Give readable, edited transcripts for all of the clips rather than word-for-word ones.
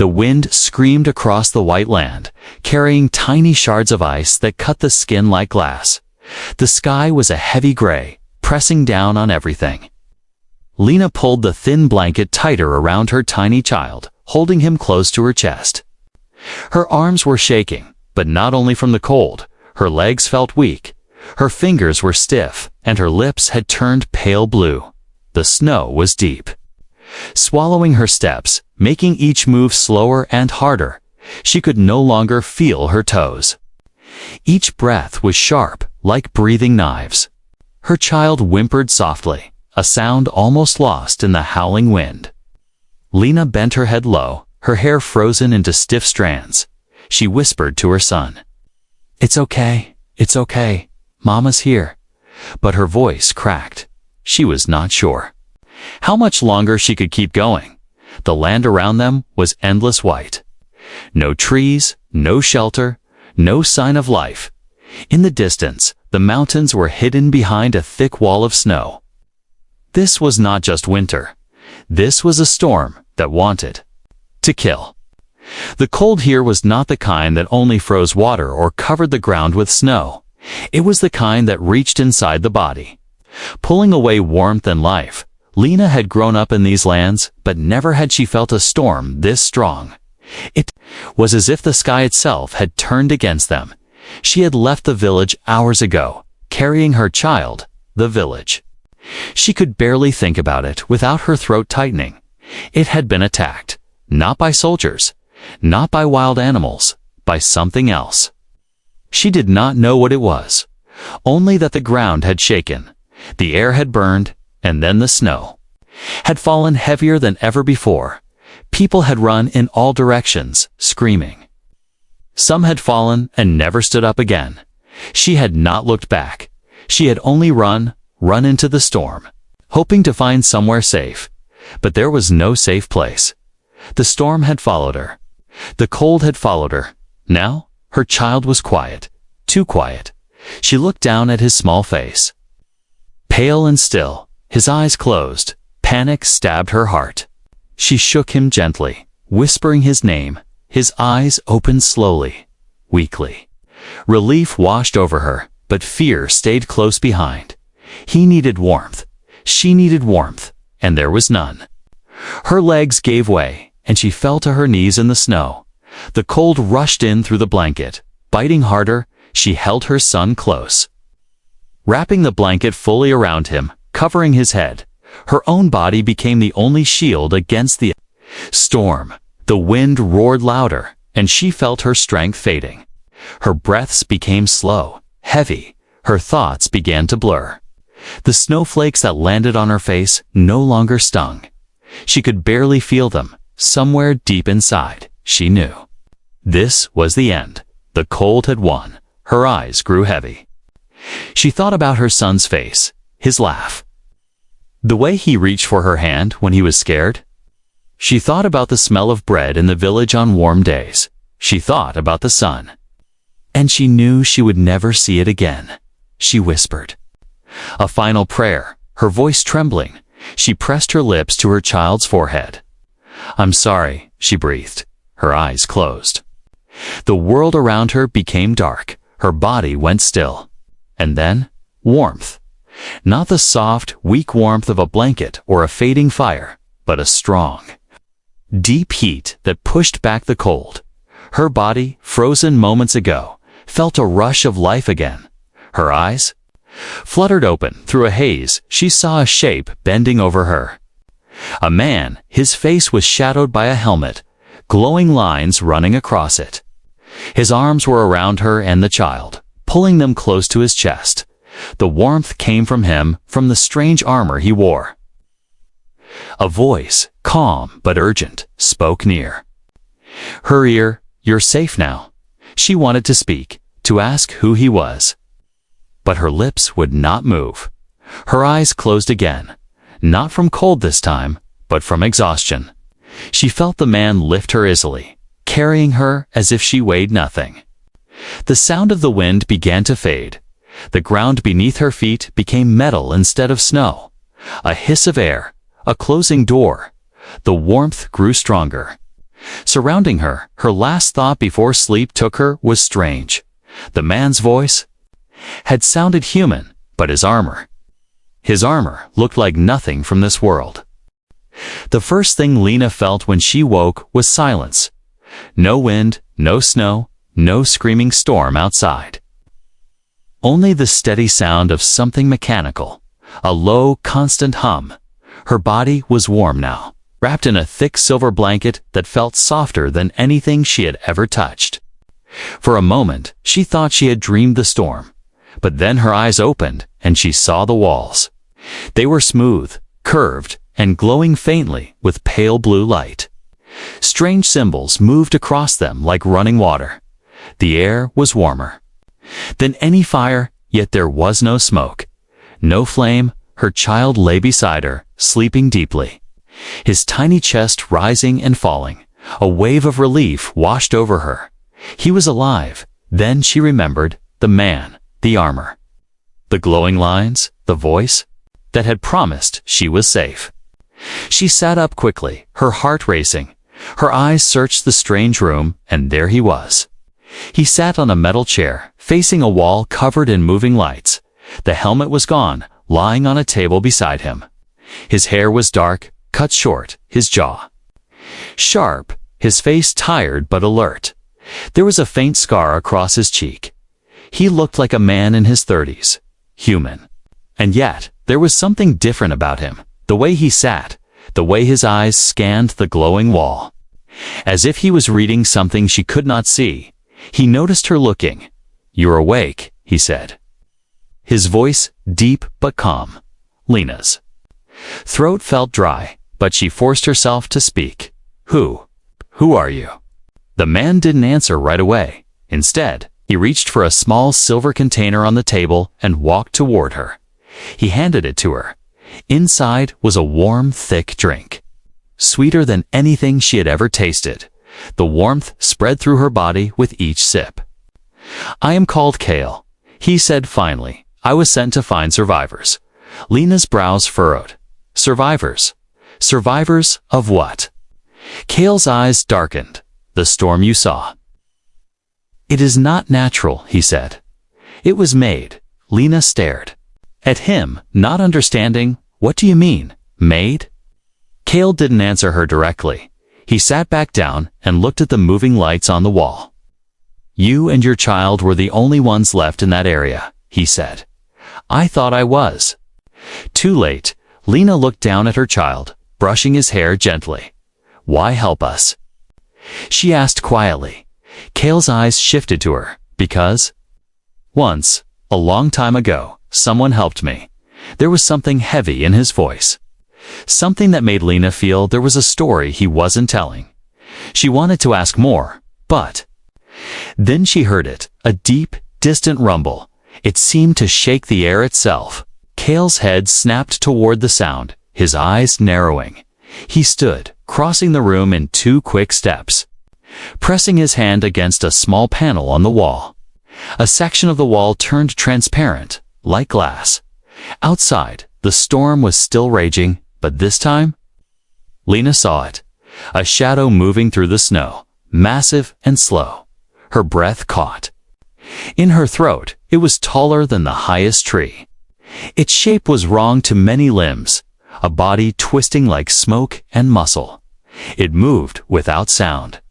The wind screamed across the white land, carrying tiny shards of ice that cut the skin like glass. The sky was a heavy gray, pressing down on everything. Lena pulled the thin blanket tighter around her tiny child, holding him close to her chest. Her arms were shaking, but not only from the cold. Her legs felt weak. Her fingers were stiff, and her lips had turned pale blue. The snow was deep. Swallowing her steps, making each move slower and harder, she could no longer feel her toes. Each breath was sharp, like breathing knives. Her child whimpered softly, a sound almost lost in the howling wind. Lena bent her head low, her hair frozen into stiff strands. She whispered to her son, "It's okay, it's okay. Mama's here." But her voice cracked. She was not sure how much longer she could keep going. The land around them was endless white. No trees, no shelter, no sign of life. In the distance, the mountains were hidden behind a thick wall of snow. This was not just winter. This was a storm that wanted to kill. The cold here was not the kind that only froze water or covered the ground with snow. It was the kind that reached inside the body, pulling away warmth and life. Lena had grown up in these lands, but never had she felt a storm this strong. It was as if the sky itself had turned against them. She had left the village hours ago, carrying her child, the village. She could barely think about it without her throat tightening. It had been attacked, not by soldiers, not by wild animals, by something else. She did not know what it was, only that the ground had shaken, the air had burned, and then the snow had fallen heavier than ever before. People had run in all directions, screaming. Some had fallen and never stood up again. She had not looked back. She had only run into the storm, hoping to find somewhere safe. But there was no safe place. The storm had followed her. The cold had followed her. Now, her child was quiet, too quiet. She looked down at his small face. Pale and still, his eyes closed. Panic stabbed her heart. She shook him gently, whispering his name. His eyes opened slowly, weakly. Relief washed over her, but fear stayed close behind. He needed warmth. She needed warmth, and there was none. Her legs gave way, and she fell to her knees in the snow. The cold rushed in through the blanket. Biting harder, she held her son close, wrapping the blanket fully around him, covering his head. Her own body became the only shield against the storm. The wind roared louder, and she felt her strength fading. Her breaths became slow, heavy. Her thoughts began to blur. The snowflakes that landed on her face no longer stung. She could barely feel them. Somewhere deep inside, she knew this was the end. The cold had won. Her eyes grew heavy. She thought about her son's face, his laugh, the way he reached for her hand when he was scared. She thought about the smell of bread in the village on warm days. She thought about the sun. And she knew she would never see it again. She whispered a final prayer, her voice trembling. She pressed her lips to her child's forehead. "I'm sorry," she breathed. Her eyes closed. The world around her became dark. Her body went still. And then, warmth. Not the soft, weak warmth of a blanket or a fading fire, but a strong, deep heat that pushed back the cold. Her body, frozen moments ago, felt a rush of life again. Her eyes fluttered open. Through a haze, she saw a shape bending over her. A man, his face was shadowed by a helmet, glowing lines running across it. His arms were around her and the child, pulling them close to his chest. The warmth came from him, from the strange armor he wore. A voice, calm but urgent, spoke near her ear. "You're safe now." She wanted to speak, to ask who he was. But her lips would not move. Her eyes closed again, not from cold this time, but from exhaustion. She felt the man lift her easily, carrying her as if she weighed nothing. The sound of the wind began to fade. The ground beneath her feet became metal instead of snow. A hiss of air, a closing door. The warmth grew stronger. Surrounding her, her last thought before sleep took her was strange. The man's voice had sounded human, but his armor looked like nothing from this world. The first thing Lena felt when she woke was silence. No wind, no snow, no screaming storm outside. Only the steady sound of something mechanical, a low, constant hum. Her body was warm now, wrapped in a thick silver blanket that felt softer than anything she had ever touched. For a moment, she thought she had dreamed the storm, but then her eyes opened and she saw the walls. They were smooth, curved, and glowing faintly with pale blue light. Strange symbols moved across them like running water. The air was warmer than any fire, yet there was no smoke, no flame. Her child lay beside her, sleeping deeply, his tiny chest rising and falling. A wave of relief washed over her. He was alive. Then she remembered the man, the armor, the glowing lines, the voice that had promised she was safe. She sat up quickly, her heart racing. Her eyes searched the strange room, and there he was. He sat on a metal chair, facing a wall covered in moving lights. The helmet was gone, lying on a table beside him. His hair was dark, cut short, his jaw sharp, his face tired but alert. There was a faint scar across his cheek. He looked like a man in his 30s, human. And yet, there was something different about him, the way he sat, the way his eyes scanned the glowing wall. As if he was reading something she could not see. He noticed her looking. "You're awake," he said. His voice, deep but calm. Lena's throat felt dry, but she forced herself to speak. Who are you?" The man didn't answer right away. Instead, he reached for a small silver container on the table and walked toward her. He handed it to her. Inside was a warm, thick drink, sweeter than anything she had ever tasted. The warmth spread through her body with each sip. "I am called Kale," he said finally. "I was sent to find survivors." Lena's brows furrowed. Survivors? Survivors of what? Kale's eyes darkened. "The storm you saw." "It is not natural," he said. "It was made." Lena stared at him, not understanding. "What do you mean, made?" Kale didn't answer her directly. He sat back down and looked at the moving lights on the wall. "You and your child were the only ones left in that area," he said. "I thought I was." Too late. Lena looked down at her child, brushing his hair gently. "Why help us?" she asked quietly. Kale's eyes shifted to her. "Because once, a long time ago, someone helped me." There was something heavy in his voice. Something that made Lena feel there was a story he wasn't telling. She wanted to ask more, but then she heard it, a deep, distant rumble. It seemed to shake the air itself. Kale's head snapped toward the sound, his eyes narrowing. He stood, crossing the room in 2 quick steps, pressing his hand against a small panel on the wall. A section of the wall turned transparent, like glass. Outside, the storm was still raging, but this time, Lena saw it. A shadow moving through the snow, massive and slow. Her breath caught in her throat. It was taller than the highest tree. Its shape was wrong to many limbs, a body twisting like smoke and muscle. It moved without sound,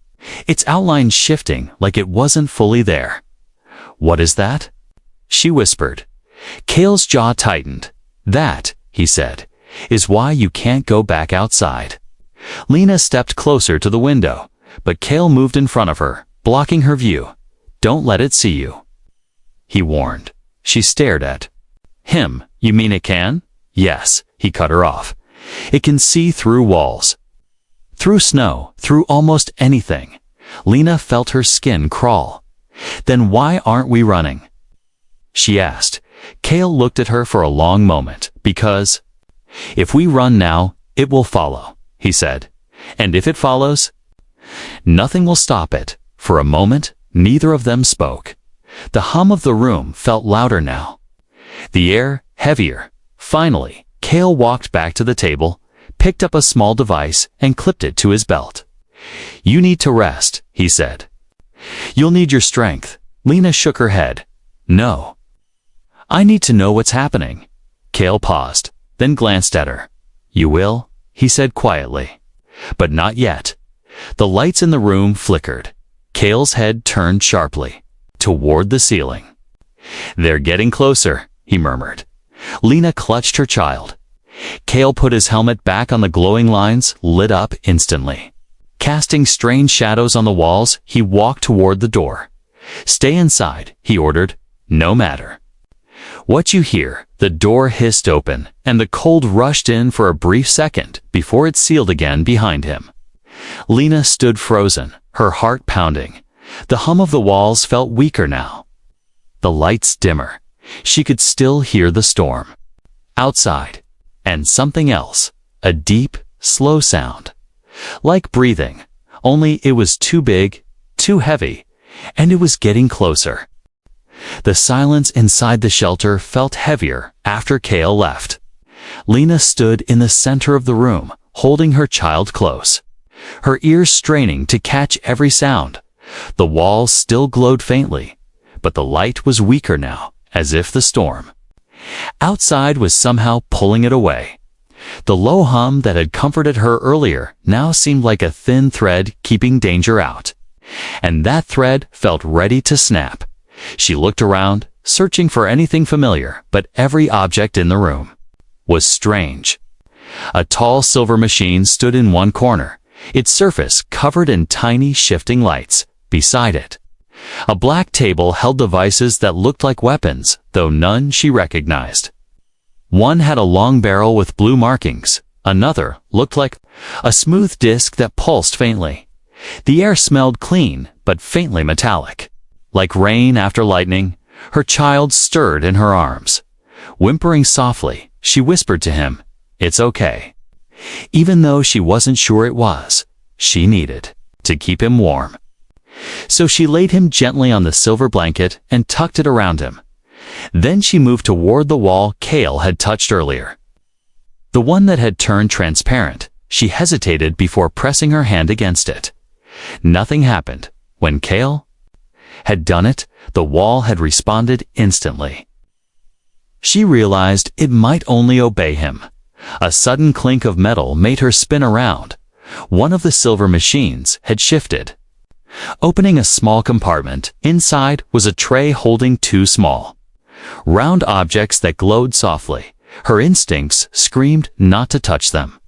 its outline shifting like it wasn't fully there. "What is that?" she whispered. Kale's jaw tightened. "That," he said, "is why you can't go back outside." Lena stepped closer to the window, but Kale moved in front of her, blocking her view. "Don't let it see you," he warned. She stared at him. "You mean it can?" "Yes," he cut her off. "It can see through walls, through snow, through almost anything." Lena felt her skin crawl. "Then why aren't we running?" she asked. Kale looked at her for a long moment. "Because if we run now, it will follow," he said. "And if it follows, nothing will stop it." For a moment, neither of them spoke. The hum of the room felt louder now, the air heavier. Finally, Kale walked back to the table, picked up a small device, and clipped it to his belt. "You need to rest," he said. "You'll need your strength." Lena shook her head. "No. I need to know what's happening." Cale paused, then glanced at her. "You will?" he said quietly. "But not yet." The lights in the room flickered. Cale's head turned sharply, toward the ceiling. "They're getting closer," he murmured. Lena clutched her child. Cale put his helmet back on the glowing lines, lit up instantly. Casting strange shadows on the walls, he walked toward the door. "Stay inside," he ordered. "No matter what you hear." The door hissed open, and the cold rushed in for a brief second before it sealed again behind him. Lena stood frozen, her heart pounding. The hum of the walls felt weaker now. The lights dimmer. She could still hear the storm outside, and something else, a deep, slow sound. Like breathing, only it was too big, too heavy, and it was getting closer. The silence inside the shelter felt heavier after Cale left. Lena stood in the center of the room, holding her child close, her ears straining to catch every sound. The walls still glowed faintly, but the light was weaker now, as if the storm outside was somehow pulling it away. The low hum that had comforted her earlier now seemed like a thin thread keeping danger out. And that thread felt ready to snap. She looked around, searching for anything familiar, but every object in the room was strange. A tall silver machine stood in one corner, its surface covered in tiny shifting lights. Beside it, a black table held devices that looked like weapons, though none she recognized. One had a long barrel with blue markings. Another looked like a smooth disc that pulsed faintly. The air smelled clean, but faintly metallic. Like rain after lightning, her child stirred in her arms. Whimpering softly, she whispered to him, "It's okay." Even though she wasn't sure it was, she needed to keep him warm. So she laid him gently on the silver blanket and tucked it around him. Then she moved toward the wall Cale had touched earlier, the one that had turned transparent. She hesitated before pressing her hand against it. Nothing happened. When Cale had done it, the wall had responded instantly. She realized it might only obey him. A sudden clink of metal made her spin around. One of the silver machines had shifted, opening a small compartment. Inside was a tray holding two small, round objects that glowed softly. Her instincts screamed not to touch them,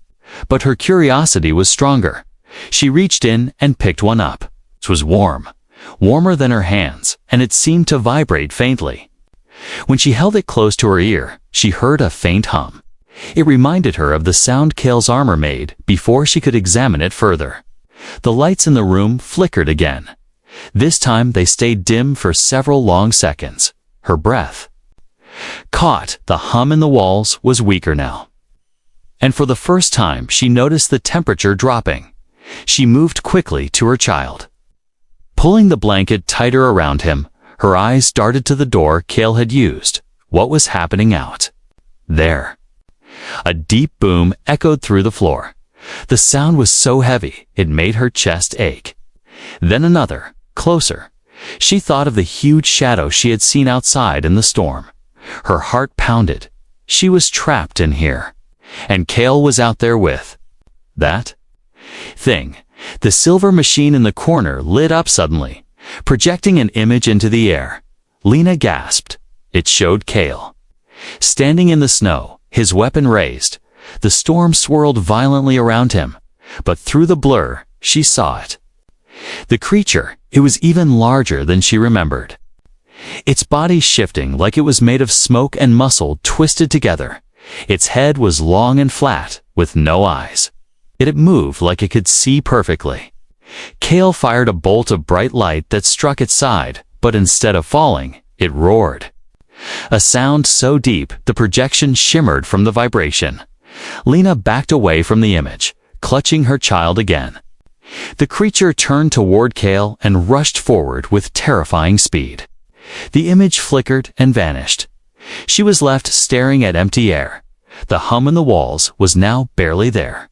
but her curiosity was stronger. She reached in and picked one up. It was warm, warmer than her hands, and it seemed to vibrate faintly. When she held it close to her ear, she heard a faint hum. It reminded her of the sound Cale's armor made before she could examine it further. The lights in the room flickered again. This time they stayed dim for several long seconds. Her breath caught. The hum in the walls was weaker now. And for the first time she noticed the temperature dropping. She moved quickly to her child, pulling the blanket tighter around him. Her eyes darted to the door Cale had used. What was happening out there? A deep boom echoed through the floor. The sound was so heavy, it made her chest ache. Then another, closer. She thought of the huge shadow she had seen outside in the storm. Her heart pounded. She was trapped in here. And Cale was out there with that thing. The silver machine in the corner lit up suddenly, projecting an image into the air. Lena gasped. It showed Cale, standing in the snow, his weapon raised. The storm swirled violently around him, but through the blur, she saw it. The creature, it was even larger than she remembered. Its body shifting like it was made of smoke and muscle twisted together. Its head was long and flat, with no eyes. It moved like it could see perfectly. Cale fired a bolt of bright light that struck its side, but instead of falling, it roared. A sound so deep, the projection shimmered from the vibration. Lena backed away from the image, clutching her child again. The creature turned toward Cale and rushed forward with terrifying speed. The image flickered and vanished. She was left staring at empty air. The hum in the walls was now barely there.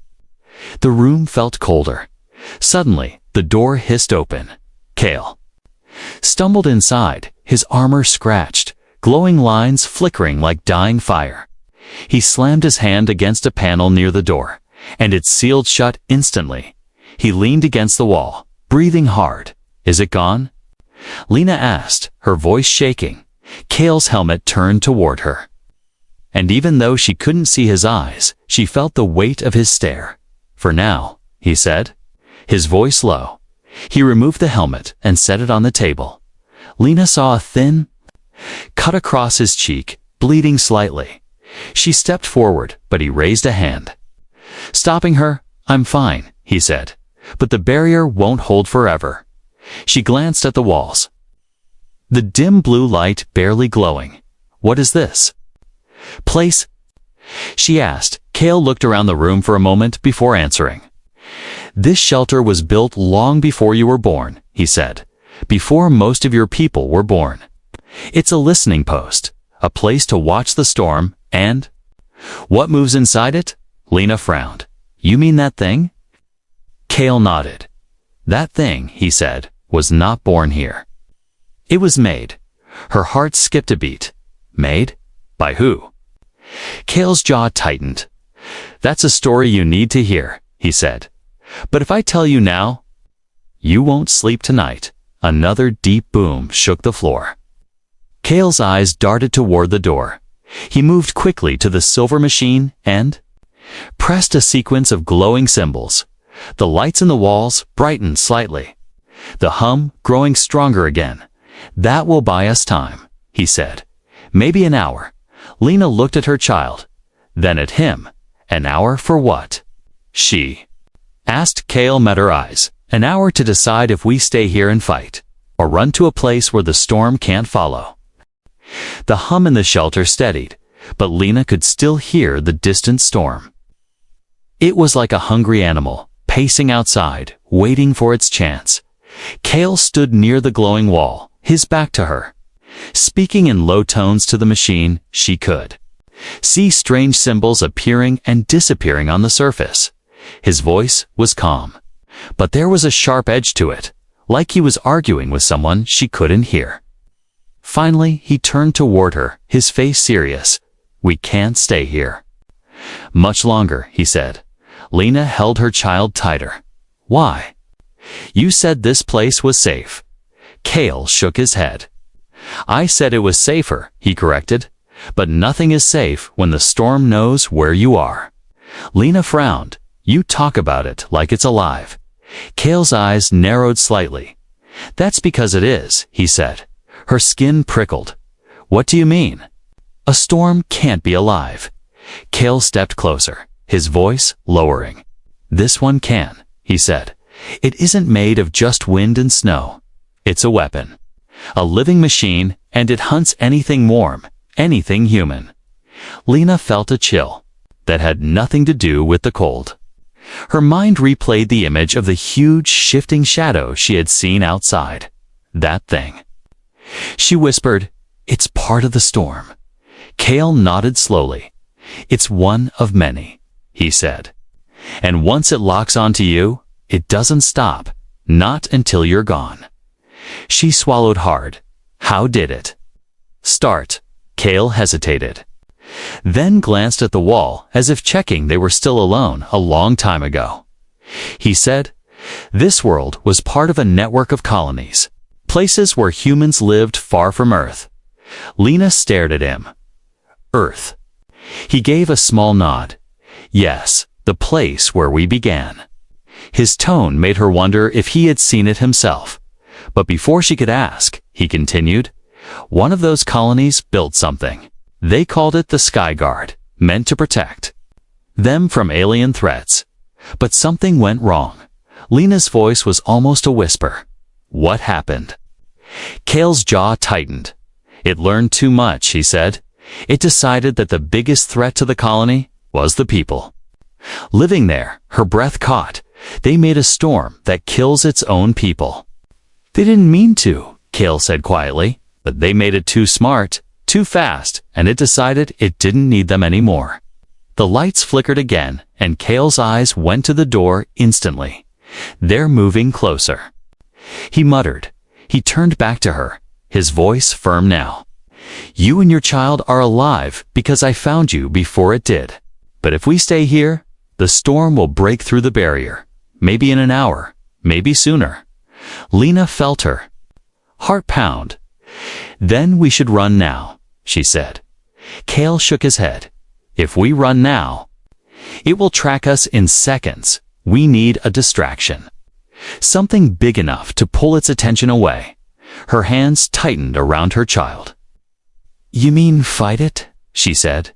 The room felt colder. Suddenly, the door hissed open. Kale stumbled inside, his armor scratched, glowing lines flickering like dying fire. He slammed his hand against a panel near the door, and it sealed shut instantly. He leaned against the wall, breathing hard. "Is it gone?" Lena asked, her voice shaking. Kale's helmet turned toward her. And even though she couldn't see his eyes, she felt the weight of his stare. "For now," he said, his voice low. He removed the helmet and set it on the table. Lena saw a thin cut across his cheek, bleeding slightly. She stepped forward, but he raised a hand. Stopping her, "I'm fine," he said, "but the barrier won't hold forever." She glanced at the walls. The dim blue light barely glowing. "What is this place?" she asked. Kale looked around the room for a moment before answering. "This shelter was built long before you were born," he said, "before most of your people were born. It's a listening post, a place to watch the storm, and what moves inside it?" Lena frowned. "You mean that thing?" Kale nodded. "That thing," he said, "was not born here. It was made." Her heart skipped a beat. "Made? By who?" Kale's jaw tightened. "That's a story you need to hear," he said. "But if I tell you now, you won't sleep tonight." Another deep boom shook the floor. Kale's eyes darted toward the door. He moved quickly to the silver machine and pressed a sequence of glowing symbols. The lights in the walls brightened slightly. The hum growing stronger again. "That will buy us time," he said. "Maybe an hour." Lena looked at her child, then at him. "An hour for what?" she asked. Kale met her eyes. "An hour to decide if we stay here and fight, or run to a place where the storm can't follow." The hum in the shelter steadied, but Lena could still hear the distant storm. It was like a hungry animal, pacing outside, waiting for its chance. Kale stood near the glowing wall, his back to her. Speaking in low tones to the machine, she could see strange symbols appearing and disappearing on the surface. His voice was calm, but there was a sharp edge to it, like he was arguing with someone she couldn't hear. Finally, he turned toward her, his face serious. "We can't stay here much longer," he said. Lena held her child tighter. "Why?" "You said this place was safe." Kale shook his head. "I said it was safer," he corrected. "But nothing is safe when the storm knows where you are." Lena frowned. "You talk about it like it's alive." Kale's eyes narrowed slightly. "That's because it is," he said. Her skin prickled. "What do you mean?" "A storm can't be alive." Kale stepped closer, his voice lowering. "This one can," he said. "It isn't made of just wind and snow. It's a weapon. A living machine, and it hunts anything warm, anything human." Lena felt a chill that had nothing to do with the cold. Her mind replayed the image of the huge shifting shadow she had seen outside. That thing. She whispered, "It's part of the storm." Kale nodded slowly. "It's one of many," he said. "And once it locks onto you, it doesn't stop, not until you're gone." She swallowed hard. "How did it start?" Kale hesitated, then glanced at the wall as if checking they were still alone a long time ago. He said, "This world was part of a network of colonies, places where humans lived far from Earth." Lena stared at him. "Earth?" He gave a small nod. "Yes, the place where we began." His tone made her wonder if he had seen it himself. But before she could ask, he continued, "One of those colonies built something. They called it the Sky Guard, meant to protect them from alien threats. But something went wrong." Lena's voice was almost a whisper. "What happened?" Kale's jaw tightened. "It learned too much," he said. "It decided that the biggest threat to the colony was the people living there." Her breath caught. "They made a storm that kills its own people." "They didn't mean to," Kale said quietly, "but they made it too smart, too fast, and it decided it didn't need them anymore." The lights flickered again, and Kale's eyes went to the door instantly. They're moving closer. He muttered. He turned back to her, his voice firm now. You and your child are alive because I found you before it did. But if we stay here, the storm will break through the barrier. Maybe in an hour, maybe sooner. Lena felt her heart pound. Then we should run now, she said. Cale shook his head. If we run now, it will track us in seconds. We need a distraction. Something big enough to pull its attention away. Her hands tightened around her child. You mean fight it? She said.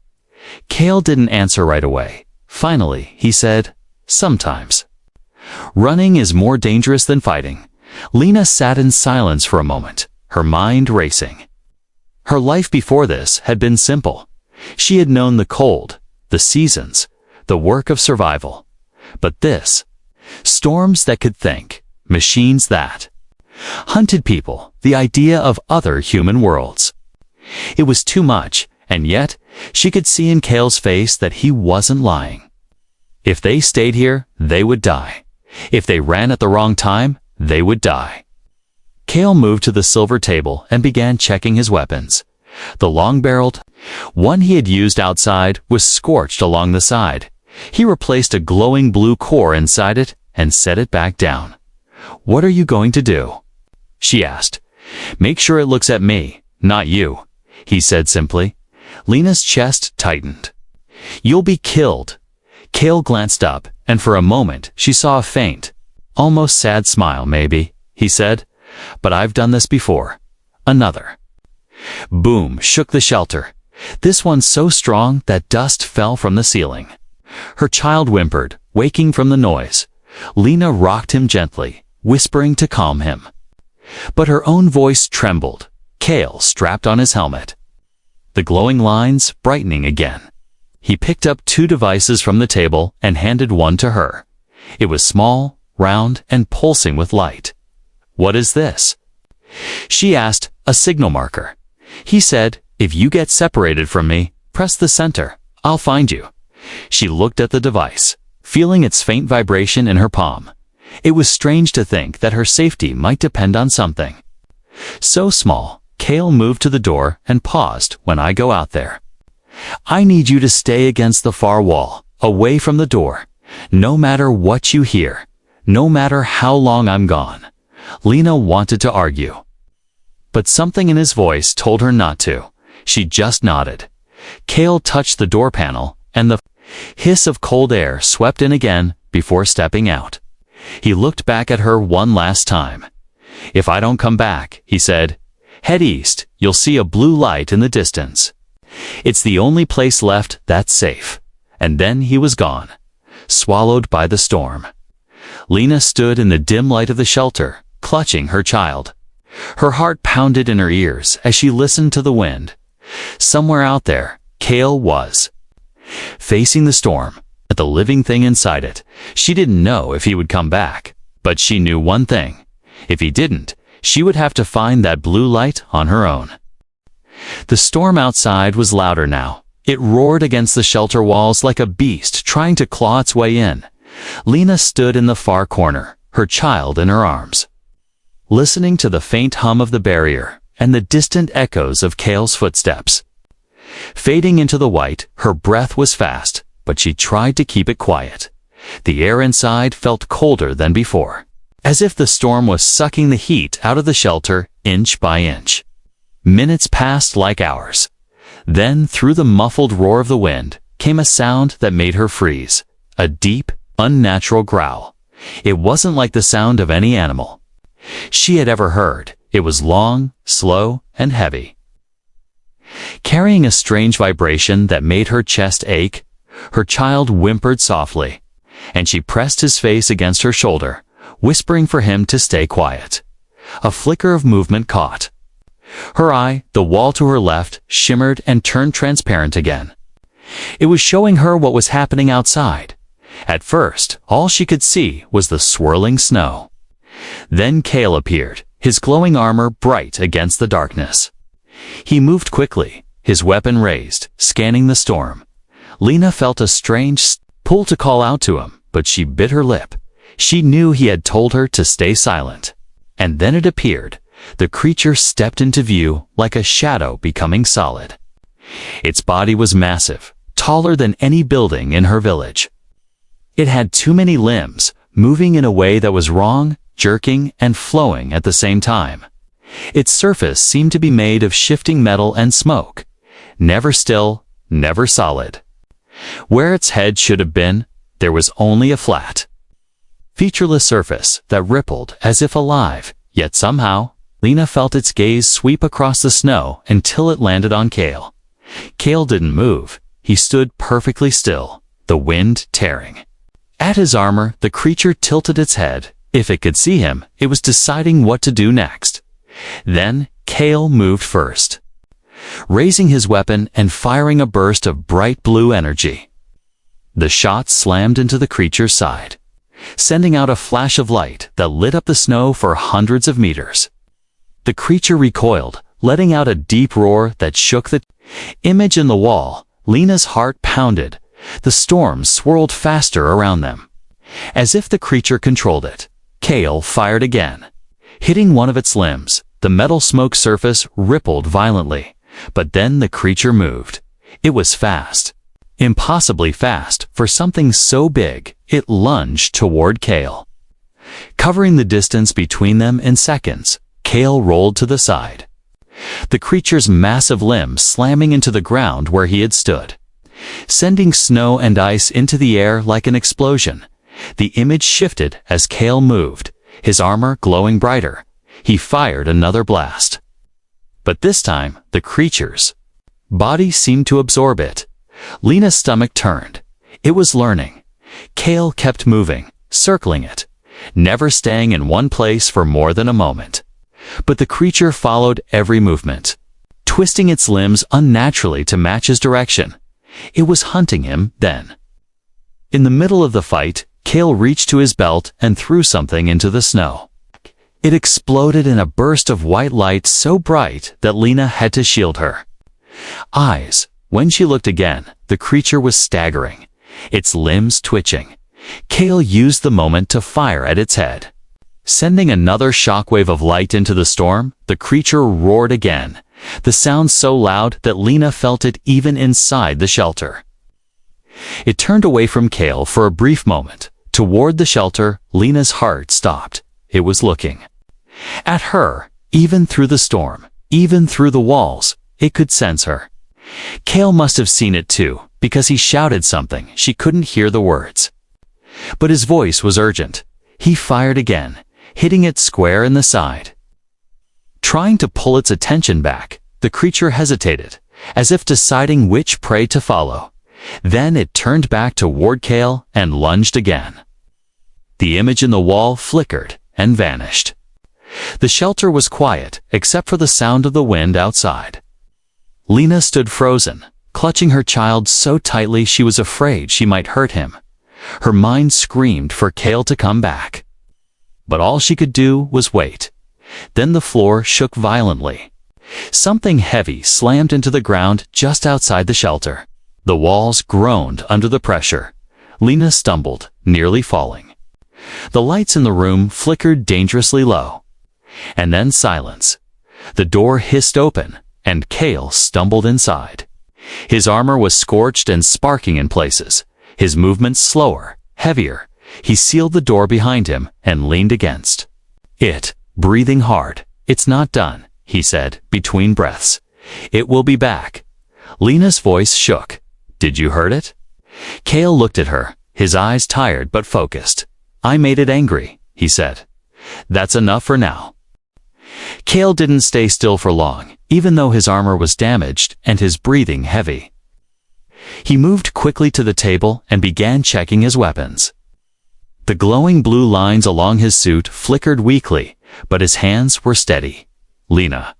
Cale didn't answer right away. Finally, he said, sometimes. Running is more dangerous than fighting. Lena sat in silence for a moment, her mind racing. Her life before this had been simple. She had known the cold, the seasons, the work of survival. But this, storms that could think, machines that hunted people, the idea of other human worlds. It was too much, and yet she could see in Cale's face that he wasn't lying. If they stayed here, they would die. If they ran at the wrong time, they would die. Cale moved to the silver table and began checking his weapons. The long-barreled one he had used outside was scorched along the side. He replaced a glowing blue core inside it and set it back down. What are you going to do? She asked. Make sure it looks at me, not you, he said simply. Lena's chest tightened. You'll be killed. Cale glanced up, and for a moment she saw a faint, almost sad smile maybe, he said. But I've done this before. Another. Boom shook the shelter. This one so strong that dust fell from the ceiling. Her child whimpered, waking from the noise. Lena rocked him gently, whispering to calm him. But her own voice trembled. Cale strapped on his helmet. The glowing lines brightening again. He picked up 2 devices from the table and handed one to her. It was small, round, and pulsing with light. What is this? She asked. A signal marker. He said, if you get separated from me, press the center. I'll find you. She looked at the device, feeling its faint vibration in her palm. It was strange to think that her safety might depend on something so small. Cale moved to the door and paused. When I go out there, I need you to stay against the far wall, away from the door. No matter what you hear, no matter how long I'm gone. Lena wanted to argue, but something in his voice told her not to. She just nodded. Cale touched the door panel, and the hiss of cold air swept in again before stepping out. He looked back at her one last time. If I don't come back, he said, head east. You'll see a blue light in the distance. It's the only place left that's safe. And then he was gone, swallowed by the storm. Lena stood in the dim light of the shelter, clutching her child. Her heart pounded in her ears as she listened to the wind. Somewhere out there, Cale was facing the storm, at the living thing inside it. She didn't know if he would come back, but she knew one thing. If he didn't, she would have to find that blue light on her own. The storm outside was louder now. It roared against the shelter walls like a beast trying to claw its way in. Lena stood in the far corner, her child in her arms, listening to the faint hum of the barrier and the distant echoes of Cale's footsteps. Fading into the white, her breath was fast, but she tried to keep it quiet. The air inside felt colder than before, as if the storm was sucking the heat out of the shelter inch by inch. Minutes passed like hours. Then, through the muffled roar of the wind, came a sound that made her freeze. A deep, unnatural growl. It wasn't like the sound of any animal she had ever heard. It was long, slow, and heavy, carrying a strange vibration that made her chest ache. Her child whimpered softly, and she pressed his face against her shoulder, whispering for him to stay quiet. A flicker of movement caught her eye. The wall to her left shimmered and turned transparent again. It was showing her what was happening outside. At first, all she could see was the swirling snow. Then Cale appeared, his glowing armor bright against the darkness. He moved quickly, his weapon raised, scanning the storm. Lena felt a strange pull to call out to him, but she bit her lip. She knew he had told her to stay silent. And then it appeared. The creature stepped into view like a shadow becoming solid. Its body was massive, taller than any building in her village. It had too many limbs, moving in a way that was wrong, jerking, and flowing at the same time. Its surface seemed to be made of shifting metal and smoke, never still, never solid. Where its head should have been, there was only a flat, featureless surface that rippled as if alive, yet somehow, Lena felt its gaze sweep across the snow until it landed on Kale. Kale didn't move. He stood perfectly still, the wind tearing at his armor. The creature tilted its head. If it could see him, it was deciding what to do next. Then Kale moved first, raising his weapon and firing a burst of bright blue energy. The shot slammed into the creature's side, sending out a flash of light that lit up the snow for hundreds of meters. The creature recoiled, letting out a deep roar that shook the image in the wall. Lena's heart pounded. The storm swirled faster around them, as if the creature controlled it. Kale fired again, hitting one of its limbs. The metal smoke surface rippled violently, but then the creature moved. It was fast, impossibly fast for something so big. It lunged toward Kale, covering the distance between them in seconds. Kale rolled to the side, the creature's massive limbs slamming into the ground where he had stood, sending snow and ice into the air like an explosion. The image shifted as Kale moved, his armor glowing brighter. He fired another blast, but this time the creature's body seemed to absorb it. Lena's stomach turned. It was learning. Kale kept moving, circling it, never staying in one place for more than a moment. But the creature followed every movement, twisting its limbs unnaturally to match his direction. It was hunting him then. In the middle of the fight, Kale reached to his belt and threw something into the snow. It exploded in a burst of white light so bright that Lena had to shield her eyes. When she looked again, the creature was staggering, its limbs twitching. Kale used the moment to fire at its head, sending another shockwave of light into the storm. The creature roared again, the sound so loud that Lena felt it even inside the shelter. It turned away from Kale for a brief moment. Toward the shelter, Lena's heart stopped. It was looking at her, even through the storm, even through the walls. It could sense her. Kale must have seen it too, because he shouted something. She couldn't hear the words, but his voice was urgent. He fired again, hitting it square in the side. Trying to pull its attention back, the creature hesitated, as if deciding which prey to follow. Then it turned back toward Kale and lunged again. The image in the wall flickered and vanished. The shelter was quiet, except for the sound of the wind outside. Lena stood frozen, clutching her child so tightly she was afraid she might hurt him. Her mind screamed for Kale to come back, but all she could do was wait. Then the floor shook violently. Something heavy slammed into the ground just outside the shelter. The walls groaned under the pressure. Lena stumbled, nearly falling. The lights in the room flickered dangerously low. And then silence. The door hissed open, and Kale stumbled inside. His armor was scorched and sparking in places, his movements slower, heavier. He sealed the door behind him and leaned against it, breathing hard. "It's not done," he said, between breaths. "It will be back." Lena's voice shook. "Did you hurt it?" Kale looked at her, his eyes tired but focused. "I made it angry," he said. "That's enough for now." Kale didn't stay still for long, even though his armor was damaged and his breathing heavy. He moved quickly to the table and began checking his weapons. The glowing blue lines along his suit flickered weakly, but his hands were steady. Lena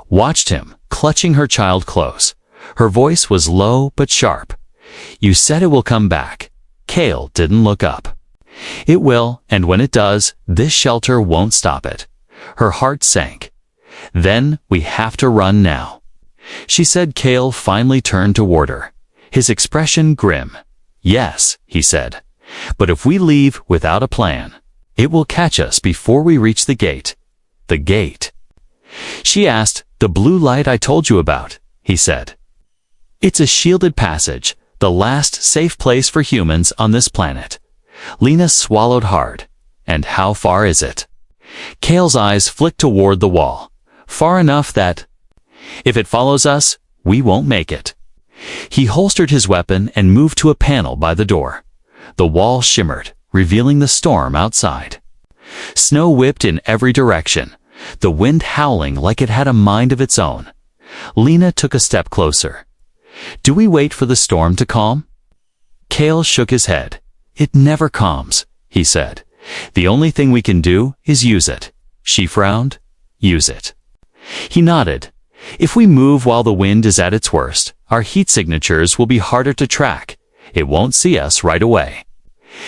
watched him, clutching her child close. Her voice was low but sharp. "You said it will come back." Kale didn't look up. "It will, and when it does, this shelter won't stop it." Her heart sank. "Then we have to run now," she said. Kale finally turned toward her, his expression grim. "Yes," he said. But if we leave without a plan, it will catch us before we reach the gate. The gate. She asked, "The blue light I told you about," he said. "It's a shielded passage, the last safe place for humans on this planet." Lena swallowed hard. "And how far is it?" Kale's eyes flicked toward the wall. "Far enough that, if it follows us, we won't make it." He holstered his weapon and moved to a panel by the door. The wall shimmered, revealing the storm outside. Snow whipped in every direction, the wind howling like it had a mind of its own. Lena took a step closer. "Do we wait for the storm to calm?" Kale shook his head. "It never calms," he said. "The only thing we can do is use it." She frowned. "Use it." He nodded. "If we move while the wind is at its worst, our heat signatures will be harder to track. It won't see us right away."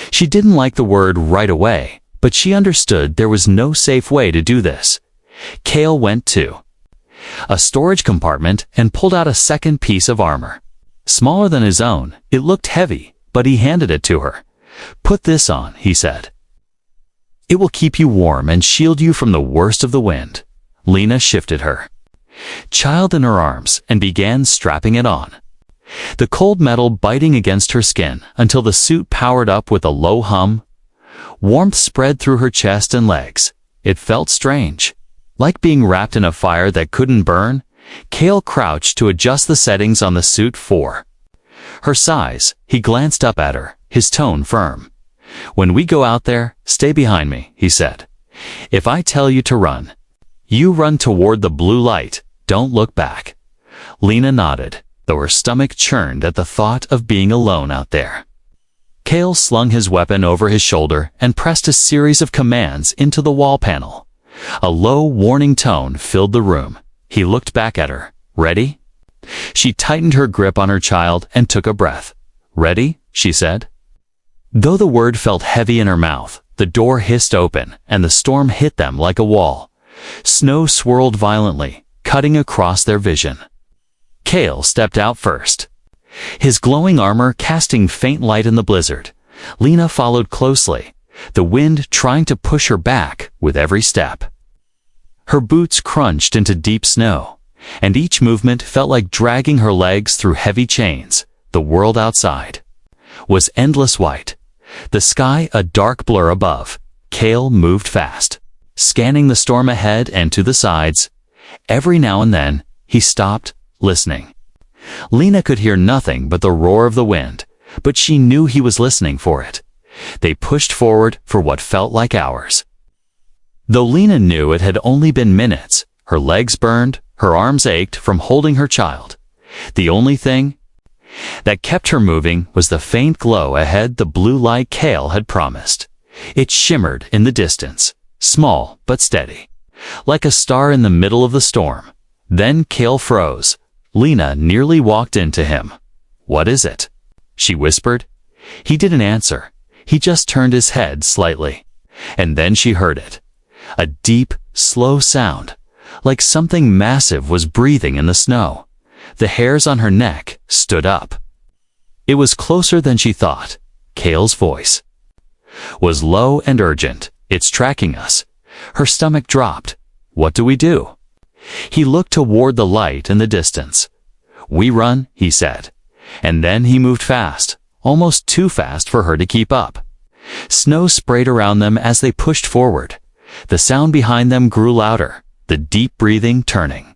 She didn't like the word right away, but she understood there was no safe way to do this. Kale went to a storage compartment and pulled out a second piece of armor. Smaller than his own, it looked heavy, but he handed it to her. "Put this on," he said. "It will keep you warm and shield you from the worst of the wind." Lena shifted her child in her arms and began strapping it on. The cold metal biting against her skin until the suit powered up with a low hum. Warmth spread through her chest and legs. It felt strange. Like being wrapped in a fire that couldn't burn. Kale crouched to adjust the settings on the suit for her size. He glanced up at her, his tone firm. "When we go out there, stay behind me," he said. "If I tell you to run, you run toward the blue light. Don't look back." Lena nodded, though her stomach churned at the thought of being alone out there. Kale slung his weapon over his shoulder and pressed a series of commands into the wall panel. A low, warning tone filled the room. He looked back at her. "Ready?" She tightened her grip on her child and took a breath. "Ready?" she said. Though the word felt heavy in her mouth, the door hissed open and the storm hit them like a wall. Snow swirled violently, cutting across their vision. Kale stepped out first, his glowing armor casting faint light in the blizzard. Lena followed closely, the wind trying to push her back with every step. Her boots crunched into deep snow, and each movement felt like dragging her legs through heavy chains. The world outside was endless white, the sky a dark blur above. Kale moved fast, scanning the storm ahead and to the sides. Every now and then, he stopped, listening. Lena could hear nothing but the roar of the wind, but she knew he was listening for it. They pushed forward for what felt like hours. Though Lena knew it had only been minutes, her legs burned, her arms ached from holding her child. The only thing that kept her moving was the faint glow ahead, the blue light Kale had promised. It shimmered in the distance, small but steady, like a star in the middle of the storm. Then Kale froze. Lena nearly walked into him. "What is it?" she whispered. He didn't answer. He just turned his head slightly. And then she heard it. A deep, slow sound, like something massive was breathing in the snow. The hairs on her neck stood up. It was closer than she thought. Kale's voice was low and urgent. "It's tracking us." Her stomach dropped. "What do we do?" He looked toward the light in the distance. "We run," he said. And then he moved fast, almost too fast for her to keep up. Snow sprayed around them as they pushed forward. The sound behind them grew louder, the deep breathing turning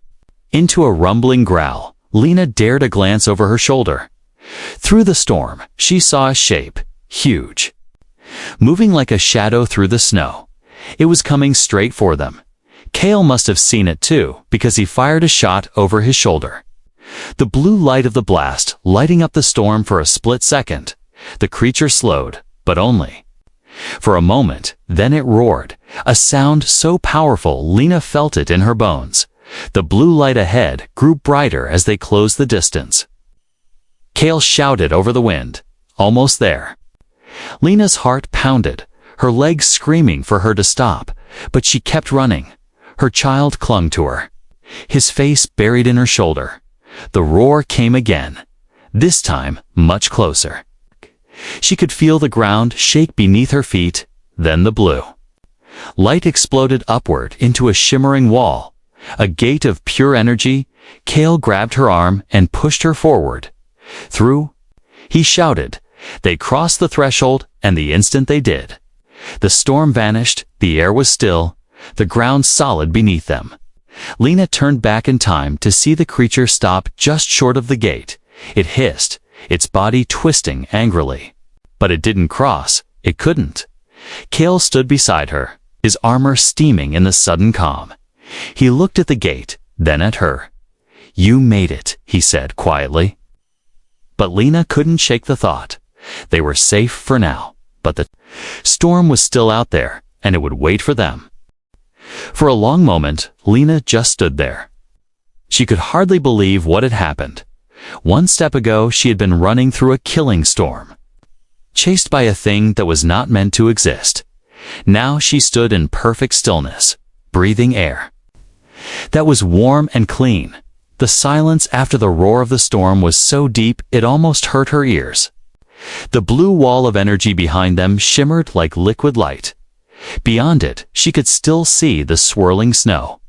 into a rumbling growl. Lena dared a glance over her shoulder. Through the storm, she saw a shape, huge, moving like a shadow through the snow. It was coming straight for them. Kale must have seen it too, because he fired a shot over his shoulder. The blue light of the blast lighting up the storm for a split second. The creature slowed, but only for a moment. Then it roared, a sound so powerful Lena felt it in her bones. The blue light ahead grew brighter as they closed the distance. Kale shouted over the wind, "Almost there." Lena's heart pounded, her legs screaming for her to stop, but she kept running. Her child clung to her, his face buried in her shoulder. The roar came again, this time much closer. She could feel the ground shake beneath her feet, then the blue. Light exploded upward into a shimmering wall, a gate of pure energy. Kale grabbed her arm and pushed her forward. Through, he shouted. They crossed the threshold, and the instant they did, the storm vanished, the air was still, the ground solid beneath them. Lena turned back in time to see the creature stop just short of the gate. It hissed, its body twisting angrily. But it didn't cross. It couldn't. Kale stood beside her, his armor steaming in the sudden calm. He looked at the gate, then at her. "You made it," he said quietly. But Lena couldn't shake the thought. They were safe for now, but the storm was still out there, and it would wait for them. For a long moment, Lena just stood there. She could hardly believe what had happened. 1 step ago, she had been running through a killing storm, chased by a thing that was not meant to exist. Now she stood in perfect stillness, breathing air that was warm and clean. The silence after the roar of the storm was so deep it almost hurt her ears. The blue wall of energy behind them shimmered like liquid light. Beyond it, she could still see the swirling snow.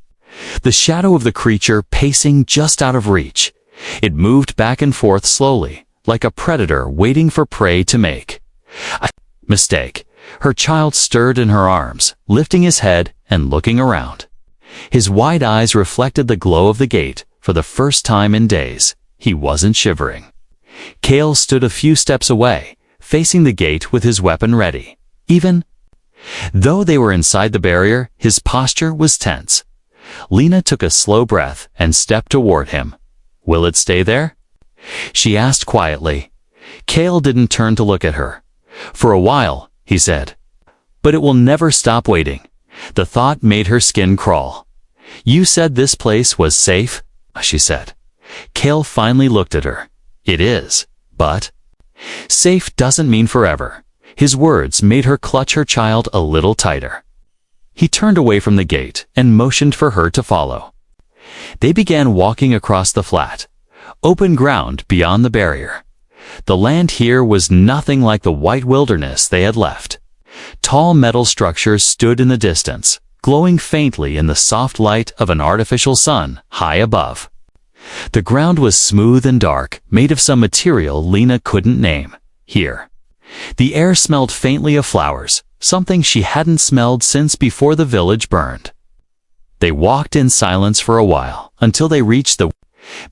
The shadow of the creature pacing just out of reach. It moved back and forth slowly, like a predator waiting for prey to make a mistake. Her child stirred in her arms, lifting his head and looking around. His wide eyes reflected the glow of the gate. For the first time in days, he wasn't shivering. Kale stood a few steps away, facing the gate with his weapon ready. Even though they were inside the barrier, his posture was tense. Lena took a slow breath and stepped toward him. "Will it stay there?" she asked quietly. Kale didn't turn to look at her. "For a while," he said. "But it will never stop waiting." The thought made her skin crawl. "You said this place was safe?" she said. Kale finally looked at her. "It is, but safe doesn't mean forever." His words made her clutch her child a little tighter. He turned away from the gate and motioned for her to follow. They began walking across the flat, open ground beyond the barrier. The land here was nothing like the white wilderness they had left. Tall metal structures stood in the distance, glowing faintly in the soft light of an artificial sun high above. The ground was smooth and dark, made of some material Lena couldn't name. Here, the air smelled faintly of flowers, something she hadn't smelled since before the village burned. They walked in silence for a while, until they reached the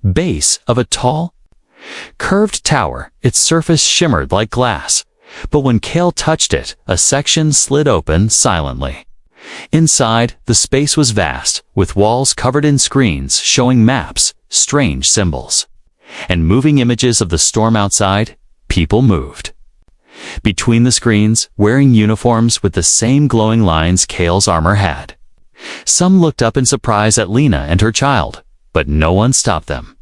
base of a tall, curved tower. Its surface shimmered like glass, but when Kale touched it, a section slid open silently. Inside, the space was vast, with walls covered in screens showing maps, strange symbols, and moving images of the storm outside. People moved between the screens, wearing uniforms with the same glowing lines Kale's armor had. Some looked up in surprise at Lena and her child, but no one stopped them.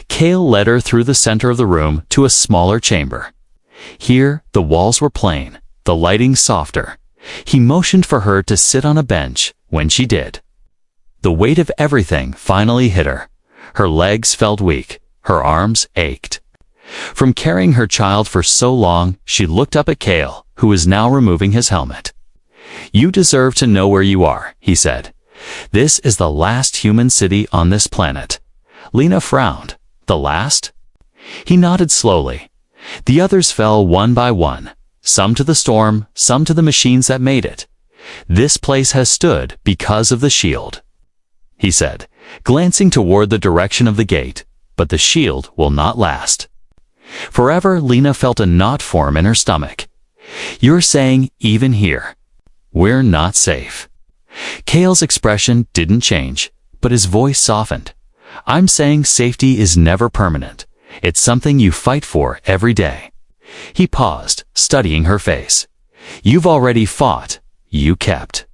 Kale led her through the center of the room to a smaller chamber. Here, the walls were plain, the lighting softer. He motioned for her to sit on a bench. When she did, the weight of everything finally hit her. Her legs felt weak, her arms ached. From carrying her child for so long, she looked up at Kale, who was now removing his helmet. "You deserve to know where you are," he said. "This is the last human city on this planet." Lena frowned. "The last?" He nodded slowly. The others fell one by one, some to the storm, some to the machines that made it. "This place has stood because of the shield," he said, glancing toward the direction of the gate, "but the shield will not last forever." Lena felt a knot form in her stomach. "You're saying, even here, we're not safe?" Kale's expression didn't change, but his voice softened. "I'm saying safety is never permanent. It's something you fight for every day." He paused, studying her face. "You've already fought. You kept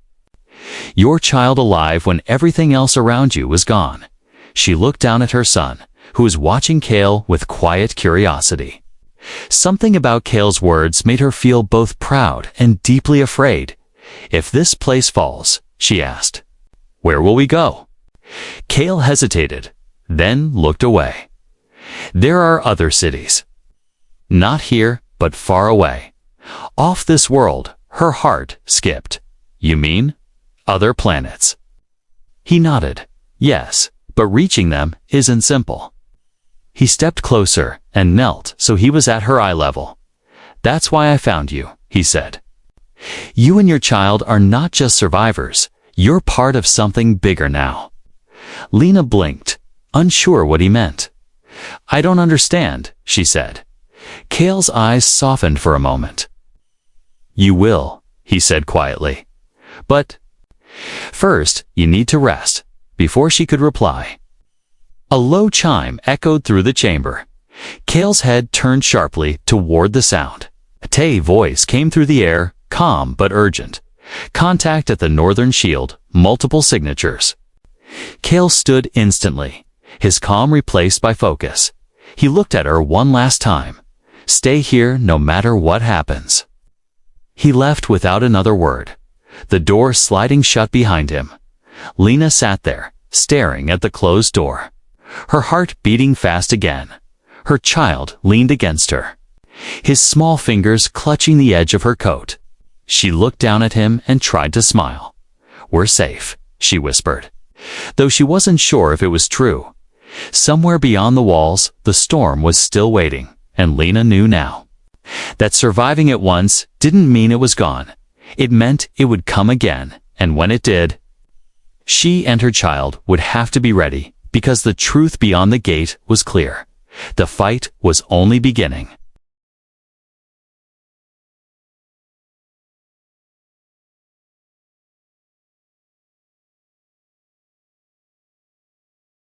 your child alive when everything else around you was gone." She looked down at her son, who was watching Kale with quiet curiosity. Something about Kale's words made her feel both proud and deeply afraid. "If this place falls," she asked, "where will we go?" Kale hesitated, then looked away. "There are other cities. Not here, but far away. Off this world, her heart skipped. You mean? Other planets. He nodded. Yes, but reaching them isn't simple. He stepped closer and knelt so he was at her eye level. That's why I found you, he said. You and your child are not just survivors, you're part of something bigger now. Lena blinked, unsure what he meant. I don't understand, she said. Kale's eyes softened for a moment. You will, he said quietly. But first, you need to rest. Before she could reply, a low chime echoed through the chamber. Kale's head turned sharply toward the sound. A Tay voice came through the air, calm but urgent. Contact at the northern shield, multiple signatures. Kale stood instantly, his calm replaced by focus. He looked at her one last time. Stay here no matter what happens. He left without another word, the door sliding shut behind him. Lena sat there, staring at the closed door, her heart beating fast again. Her child leaned against her, his small fingers clutching the edge of her coat. She looked down at him and tried to smile. We're safe, she whispered, though she wasn't sure if it was true. Somewhere beyond the walls, the storm was still waiting, and Lena knew now that surviving it once didn't mean it was gone. It meant it would come again, and when it did, she and her child would have to be ready, because the truth beyond the gate was clear. The fight was only beginning.